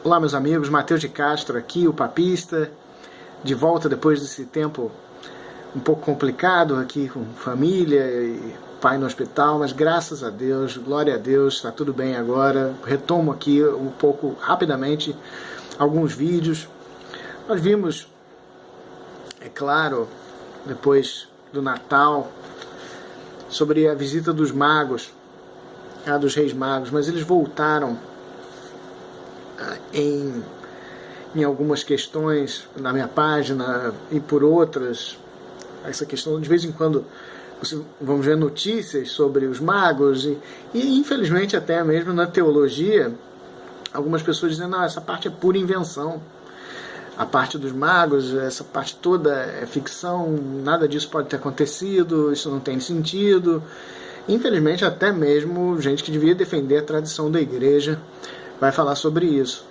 Olá, meus amigos, Mateus de Castro aqui, o papista, de volta depois desse tempo um pouco complicado aqui com família e pai no hospital, mas graças a Deus, glória a Deus, está tudo bem agora. Retomo aqui um pouco rapidamente alguns vídeos. Nós vimos, é claro, depois do Natal, sobre a visita dos magos, dos reis magos, mas eles voltaram em algumas questões na minha página e por outras. Essa questão, de vez em quando, vamos ver notícias sobre os magos e infelizmente até mesmo na teologia, algumas pessoas dizendo, não, essa parte é pura invenção. A parte dos magos, essa parte toda é ficção, nada disso pode ter acontecido, isso não tem sentido. Infelizmente, até mesmo gente que devia defender a tradição da igreja vai falar sobre isso.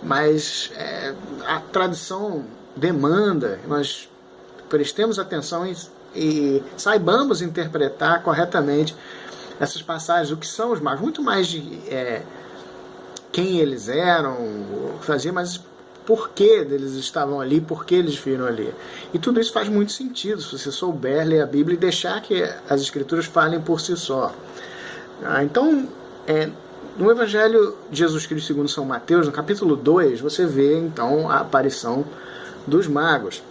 Mas a tradição demanda que nós prestemos atenção e saibamos interpretar corretamente essas passagens, o que são os magos, muito mais de quem eles eram, mas por que eles estavam ali, por que eles viram ali. E tudo isso faz muito sentido, se você souber ler a Bíblia e deixar que as Escrituras falem por si só. Então, no Evangelho de Jesus Cristo segundo São Mateus, no capítulo 2, você vê então a aparição dos magos.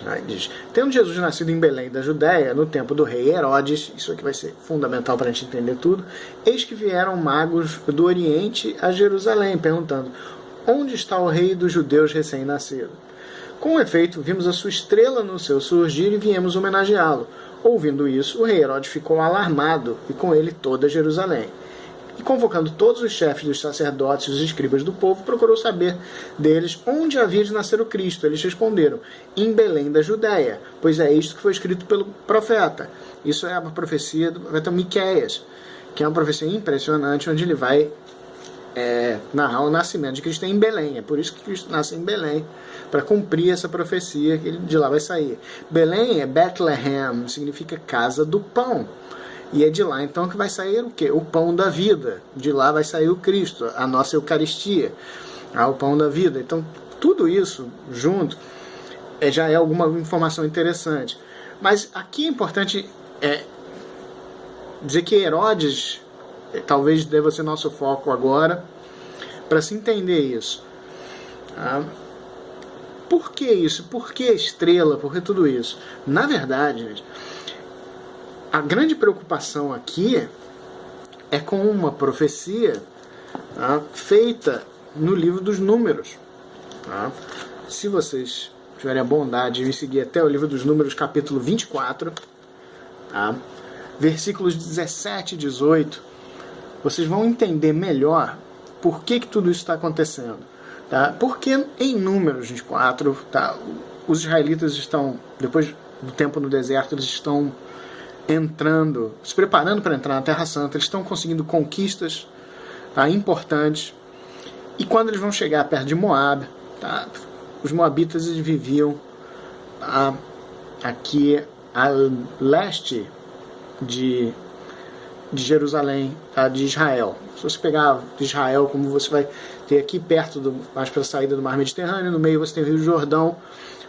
Aí diz, tendo Jesus nascido em Belém da Judéia, no tempo do rei Herodes, isso aqui vai ser fundamental para a gente entender tudo, eis que vieram magos do Oriente a Jerusalém, perguntando, onde está o rei dos judeus recém-nascido? Com efeito, vimos a sua estrela no seu surgir e viemos homenageá-lo. Ouvindo isso, o rei Herodes ficou alarmado, e com ele toda Jerusalém. E convocando todos os chefes dos sacerdotes e os escribas do povo, procurou saber deles onde havia de nascer o Cristo. Eles responderam, em Belém da Judéia, pois é isto que foi escrito pelo profeta. Isso é a profecia do profeta Miqueias, que é uma profecia impressionante, onde ele vai narrar o nascimento de Cristo em Belém. É por isso que Cristo nasce em Belém, para cumprir essa profecia que ele de lá vai sair. Belém é Bethlehem, significa casa do pão. E é de lá então que vai sair o quê? O pão da vida. De lá vai sair o Cristo, a nossa Eucaristia, o pão da vida. Então tudo isso junto já é alguma informação interessante. Mas aqui é importante dizer que Herodes talvez deva ser nosso foco agora, para se entender isso. Por que isso? Por que estrela? Por que tudo isso? Na verdade, gente, a grande preocupação aqui é com uma profecia feita no livro dos Números. Se vocês tiverem a bondade de me seguir até o livro dos Números, capítulo 24, versículos 17 e 18, vocês vão entender melhor por que tudo isso está acontecendo. Porque em Números 24, os israelitas estão, depois do tempo no deserto, eles estão entrando, se preparando para entrar na Terra Santa, eles estão conseguindo conquistas importantes, e quando eles vão chegar perto de Moab, os moabitas eles viviam aqui a leste de Jerusalém, de Israel. Se você pegar de Israel, como você vai ter aqui perto, mais para a saída do Mar Mediterrâneo, no meio você tem o Rio Jordão,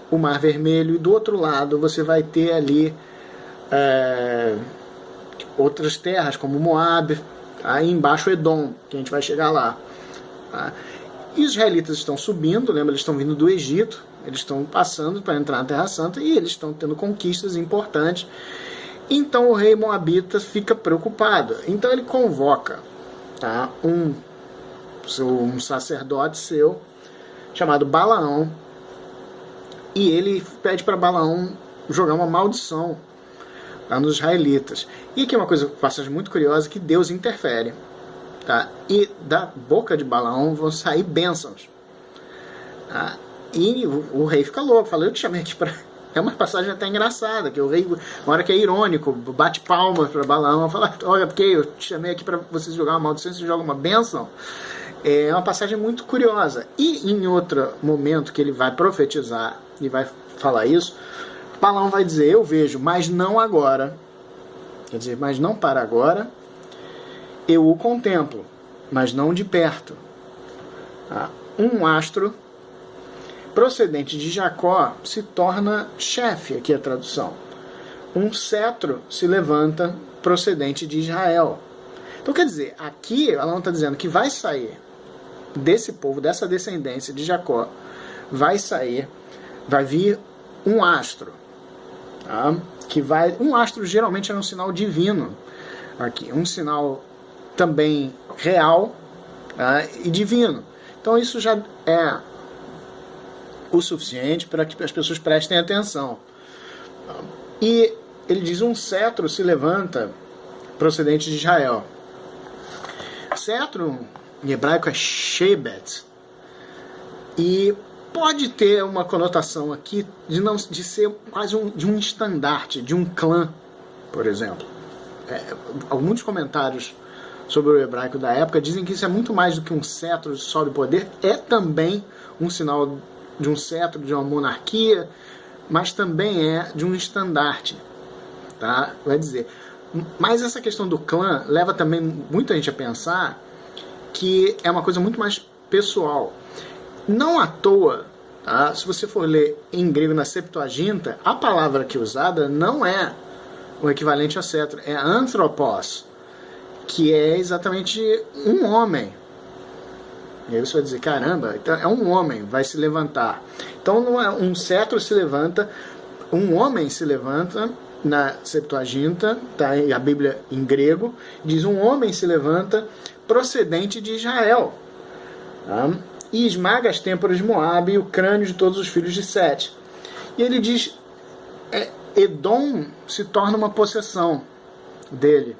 o Mar Vermelho, e do outro lado você vai ter ali outras terras, como Moab, aí embaixo Edom, que a gente vai chegar lá. E os israelitas estão subindo, lembra, eles estão vindo do Egito, eles estão passando para entrar na Terra Santa, e eles estão tendo conquistas importantes. Então o rei moabita fica preocupado. Então ele convoca um sacerdote seu, chamado Balaão, e ele pede para Balaão jogar uma maldição nos israelitas. E aqui é uma passagem muito curiosa, que Deus interfere. E da boca de Balaão vão sair bênçãos. E o rei fica louco, fala, eu te chamei aqui para... É uma passagem até engraçada, que o rei, uma hora que é irônico, bate palmas para Balaão, fala, olha, porque eu te chamei aqui para vocês jogar uma maldição, você joga uma bênção. É uma passagem muito curiosa. E em outro momento que ele vai profetizar e vai falar isso, Balaão vai dizer, eu vejo, mas não agora. Quer dizer, mas não para agora, eu o contemplo, mas não de perto. Um astro procedente de Jacó se torna chefe, aqui é a tradução. Um cetro se levanta procedente de Israel. Então quer dizer, aqui ela não está dizendo que vai sair desse povo, dessa descendência de Jacó, vai vir um astro. Tá? Um astro geralmente é um sinal divino. Aqui, um sinal também real, tá? E divino. Então isso já é o suficiente para que as pessoas prestem atenção. E ele diz, um cetro se levanta procedente de Israel. Cetro em hebraico é shebet, e pode ter uma conotação aqui de ser quase de um estandarte, de um clã, por exemplo. Alguns comentários sobre o hebraico da época dizem que isso é muito mais do que um cetro de sol e poder, é também um sinal de um cetro, de uma monarquia, mas também é de um estandarte, tá? Vai dizer. Mas essa questão do clã leva também muita gente a pensar que é uma coisa muito mais pessoal. Não à toa, tá? Se você for ler em grego na Septuaginta, a palavra aqui usada não é o equivalente a cetro, é anthropos, que é exatamente um homem. E aí você vai dizer, caramba, então é um homem, vai se levantar. Então não é um cetro se levanta, um homem se levanta. Na Septuaginta, tá, a Bíblia em grego, diz um homem se levanta procedente de Israel, tá? E esmaga as têmporas de Moabe e o crânio de todos os filhos de Sete. E ele diz, Edom se torna uma possessão dele.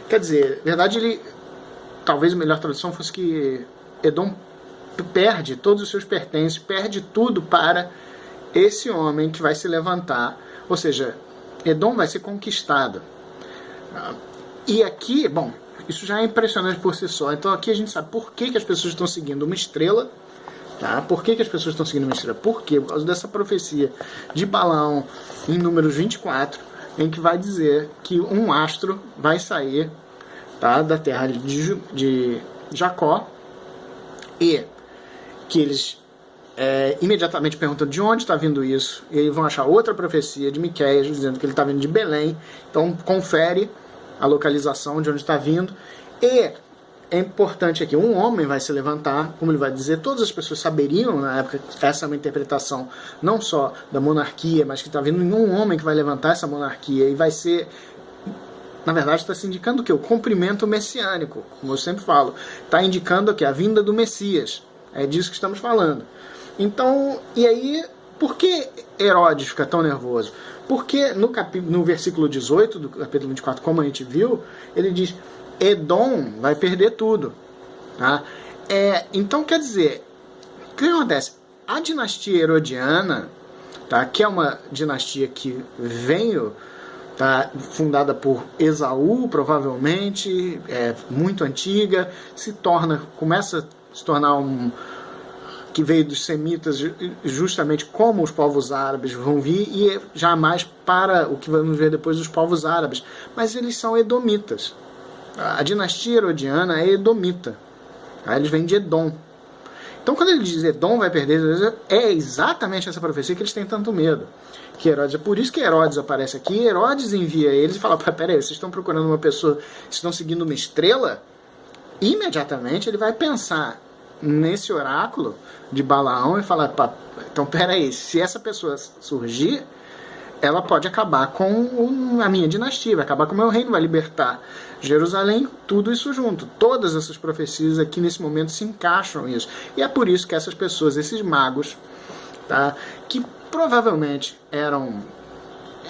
Quer dizer, na verdade, talvez a melhor tradução fosse que Edom perde todos os seus pertences, perde tudo para esse homem que vai se levantar, ou seja, Edom vai ser conquistado. E aqui, bom, isso já é impressionante por si só. Então aqui a gente sabe por que as pessoas estão seguindo uma estrela. Tá? Por que as pessoas estão seguindo uma estrela? Por quê? Por causa dessa profecia de Balaão em Números 24, em que vai dizer que um astro vai sair, tá, da terra de Jacó, e que eles imediatamente perguntam de onde está vindo isso, e aí vão achar outra profecia de Miqueias dizendo que ele está vindo de Belém. Então confere a localização de onde está vindo. E é importante aqui, um homem vai se levantar, como ele vai dizer, todas as pessoas saberiam na época, essa é uma interpretação não só da monarquia, mas que está vindo um homem que vai levantar essa monarquia, e vai ser, na verdade está se indicando o quê? O cumprimento messiânico, como eu sempre falo, está indicando aqui a vinda do Messias, é disso que estamos falando. Então, e aí, por que Herodes fica tão nervoso? Porque no versículo 18 do capítulo 24, como a gente viu, ele diz, Edom vai perder tudo. Tá? Então, quer dizer, o que acontece? A dinastia herodiana, tá, que é uma dinastia que veio, tá, fundada por Esaú, provavelmente, muito antiga, começa a se tornar que veio dos semitas, justamente como os povos árabes vão vir, e jamais para o que vamos ver depois dos povos árabes. Mas eles são edomitas. A dinastia herodiana é edomita. Eles vêm de Edom. Então, quando ele diz Edom vai perder, é exatamente essa profecia que eles têm tanto medo. Que Herodes, é por isso que Herodes aparece aqui. Herodes envia eles e fala, peraí, vocês estão procurando uma pessoa, vocês estão seguindo uma estrela? Imediatamente ele vai pensar nesse oráculo de Balaão e falar, então peraí, se essa pessoa surgir, ela pode acabar com a minha dinastia, vai acabar com o meu reino, vai libertar Jerusalém, tudo isso junto. Todas essas profecias aqui nesse momento se encaixam nisso. E é por isso que essas pessoas, esses magos, tá, que provavelmente eram,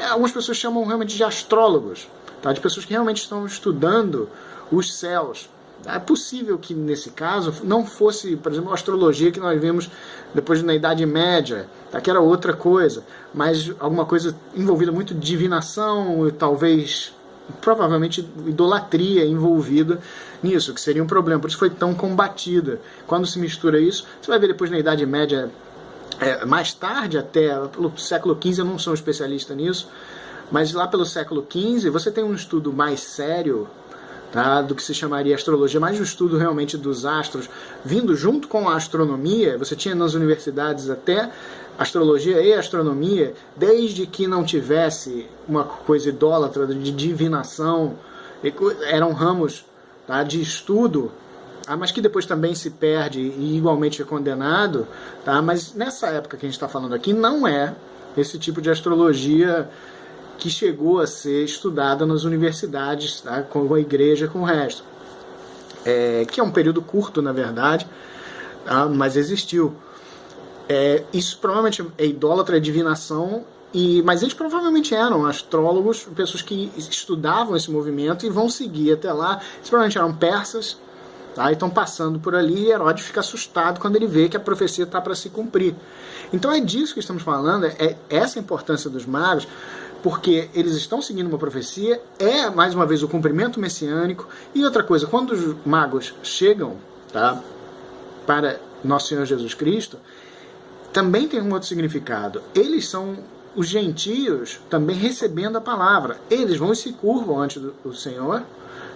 algumas pessoas chamam realmente de astrólogos, tá, de pessoas que realmente estão estudando os céus. É possível que, nesse caso, não fosse, por exemplo, a astrologia que nós vimos depois na Idade Média, tá? Que era outra coisa, mas alguma coisa envolvida muito de divinação, e talvez, provavelmente, idolatria envolvida nisso, que seria um problema, por isso foi tão combatida. Quando se mistura isso, você vai ver depois na Idade Média, mais tarde até, pelo século XV, eu não sou um especialista nisso, mas lá pelo século XV, você tem um estudo mais sério, tá, do que se chamaria astrologia, mas o estudo realmente dos astros, vindo junto com a astronomia. Você tinha nas universidades até astrologia e astronomia, desde que não tivesse uma coisa idólatra de divinação, eram ramos, tá, de estudo, mas que depois também se perde e igualmente é condenado, tá? Mas nessa época que a gente está falando aqui, não é esse tipo de astrologia que chegou a ser estudada nas universidades, tá? Com a igreja, com o resto. Que é um período curto, na verdade, tá? Mas existiu. Isso provavelmente é idólatra, é divinação, mas eles provavelmente eram astrólogos, pessoas que estudavam esse movimento e vão seguir até lá. Eles provavelmente eram persas, tá? E estão passando por ali, e Herodes fica assustado quando ele vê que a profecia está para se cumprir. Então é disso que estamos falando, é essa a importância dos magos, porque eles estão seguindo uma profecia, mais uma vez, o cumprimento messiânico. E outra coisa, quando os magos chegam, tá, para Nosso Senhor Jesus Cristo, também tem um outro significado. Eles são os gentios também recebendo a palavra. Eles vão e se curvam ante do Senhor.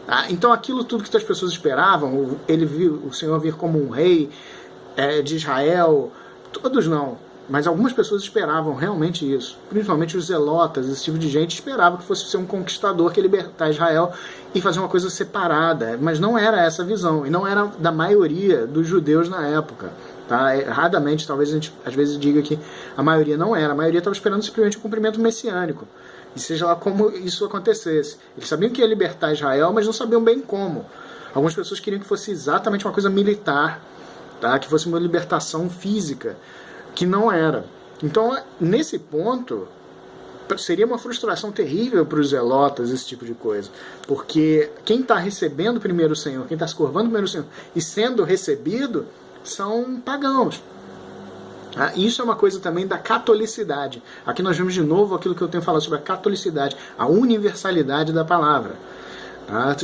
Tá? Então aquilo tudo que as pessoas esperavam, ele viu o Senhor vir como um rei de Israel, todos não, mas algumas pessoas esperavam realmente isso, principalmente os zelotas, esse tipo de gente esperava que fosse ser um conquistador que ia libertar Israel e fazer uma coisa separada, mas não era essa a visão, e não era da maioria dos judeus na época. Tá? Erradamente, talvez a gente às vezes diga que a maioria não era, a maioria estava esperando simplesmente o cumprimento messiânico, e seja lá como isso acontecesse. Eles sabiam que ia libertar Israel, mas não sabiam bem como. Algumas pessoas queriam que fosse exatamente uma coisa militar, tá? Que fosse uma libertação física, que não era. Então, nesse ponto, seria uma frustração terrível para os zelotas, esse tipo de coisa. Porque quem está recebendo primeiro o Senhor, quem está se curvando primeiro o Senhor e sendo recebido, são pagãos. Isso é uma coisa também da catolicidade. Aqui nós vemos de novo aquilo que eu tenho falado sobre a catolicidade, a universalidade da palavra.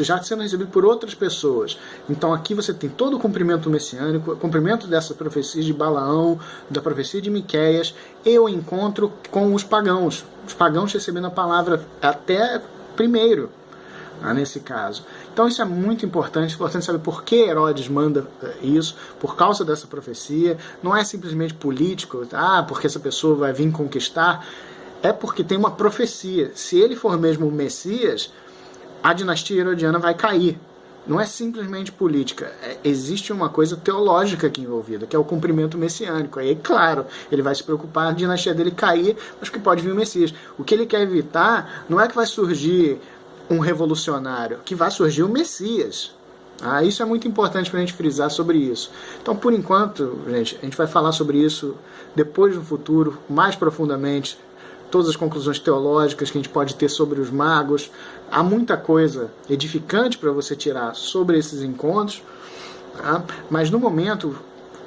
Já sendo recebido por outras pessoas. Então aqui você tem todo o cumprimento messiânico, o cumprimento dessa profecia de Balaão, da profecia de Miqueias, e o encontro com os pagãos recebendo a palavra até primeiro, nesse caso. Então isso é muito importante saber por que Herodes manda isso, por causa dessa profecia. Não é simplesmente político, porque essa pessoa vai vir conquistar, é porque tem uma profecia. Se ele for mesmo o Messias, a dinastia herodiana vai cair. Não é simplesmente política. Existe uma coisa teológica aqui envolvida, que é o cumprimento messiânico. Aí, claro, ele vai se preocupar a dinastia dele cair, mas que pode vir o Messias. O que ele quer evitar não é que vai surgir um revolucionário, que vai surgir o Messias. Isso é muito importante para a gente frisar sobre isso. Então, por enquanto, gente, a gente vai falar sobre isso depois no futuro, mais profundamente, todas as conclusões teológicas que a gente pode ter sobre os magos. Há muita coisa edificante para você tirar sobre esses encontros, tá? Mas no momento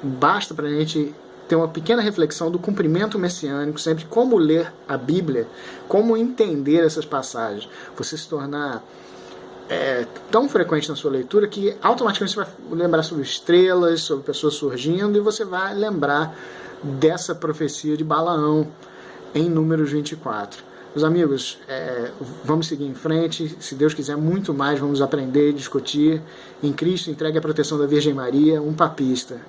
basta para a gente ter uma pequena reflexão do cumprimento messiânico, sempre como ler a Bíblia, como entender essas passagens. Você se tornar tão frequente na sua leitura que automaticamente você vai lembrar sobre estrelas, sobre pessoas surgindo, e você vai lembrar dessa profecia de Balaão em Números 24. Meus amigos, vamos seguir em frente. Se Deus quiser, muito mais vamos aprender, discutir. Em Cristo, entregue a proteção da Virgem Maria, um papista.